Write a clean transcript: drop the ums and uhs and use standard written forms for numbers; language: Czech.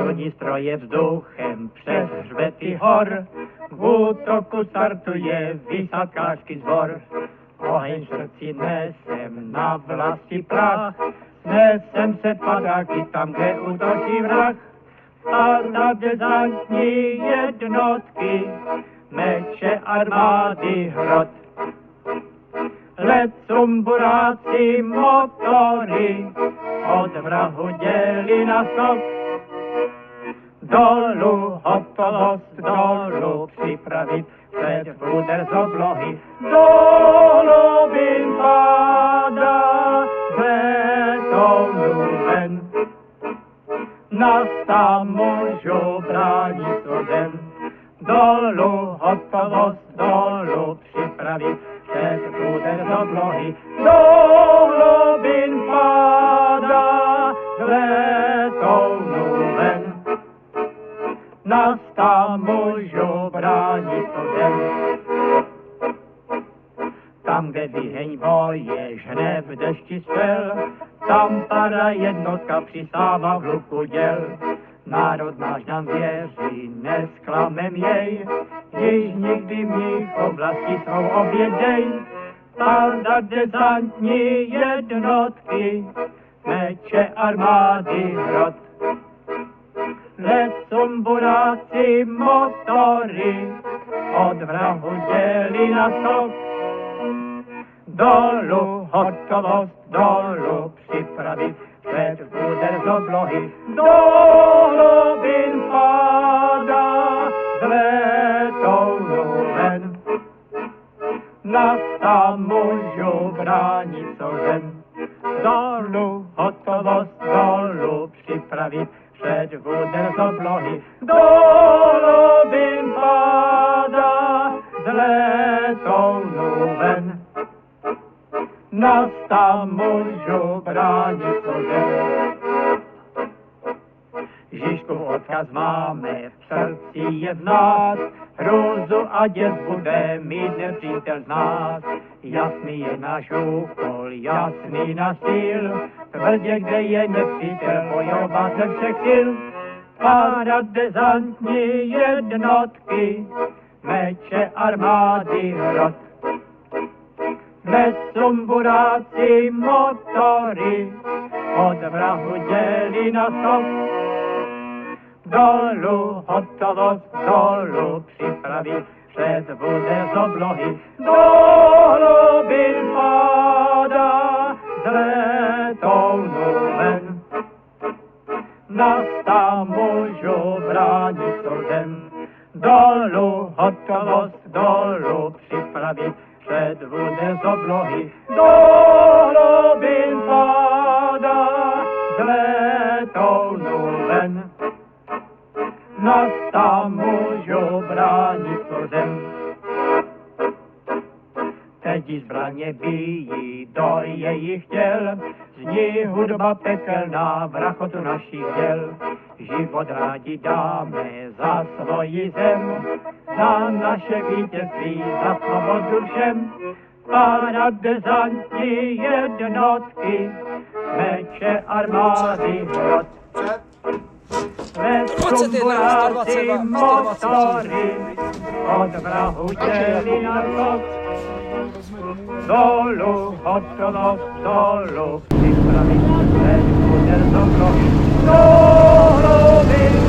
Parní stroje vzduchem přes hřbety hor, v útoku startuje výsadkářský sbor. Oheň v srdci nesem na vlasti prach, nesem se padáky tam, kde útočí vrah. Parda dezantní jednotky, meče armády hrot. Lecum buráci motory, od vrahu dělí na skok. Dolu hotovost, dolu připravit, před úder z oblohy. Dolu vin padá, betounu ven. Nasta můžu bránit zem. Dolu hotovost, dolu připravit, před úder z oblohy. Dolu vin padá, betounu ven. Nasta můžu bránit zem. Tam, kde vyheň boje, žhne v dešti střel, tam para jednotka přistává v hluku děl. Národ náš nám věří, nesklamem jej, již nikdy mých oblastí svou obědej. Parda dezantní jednotky, meče armády hrot. Lecum buráci motory, od vrahu dělí na skok. Dolu hotovost, dolu připravit, před úder z oblohy. Dolu vin padá, z letounu ven. Nasta můžu bránit zem. Dolu hotovost, dolu připravit, před úder z oblohy. Dolu vin padá, z letounu ven. Nasta můžu bránit zem. Žižkův odkaz máme, v srdci je v nás, hrůzu a děs bude mít nepřítel z nás. Jasný je náš úkol, jasný náš cíl, tvrdě, kde je nepřítel, bojovat ze všech sil. Parda dezantní jednotky, meče armády hrot. Lecum buráci motory, od vrahu dělí na skok. Dolu hotovost, dolu připravit, před úder z oblohy. Dolu vin padá, z letounu ven. Nasta můžu bránit zem. Dolu hotovost, dolu připravit, před úder z oblohy. Dolu vin padá, z letounu ven. Nasta můžu bránit zem. Teď zbraně bijí do jejich těl, zní hudba pekelná v rachotu našich děl. Život rádi dáme za svoji zem, za naše vítězství, za svobodu všem. Parda dezantní jednotky, meče armády hrot. Lecum buráci motory, od vrahu dělí na skok. Dolu hotovost, dolu připravit, před úder z oblohy. Dolu vin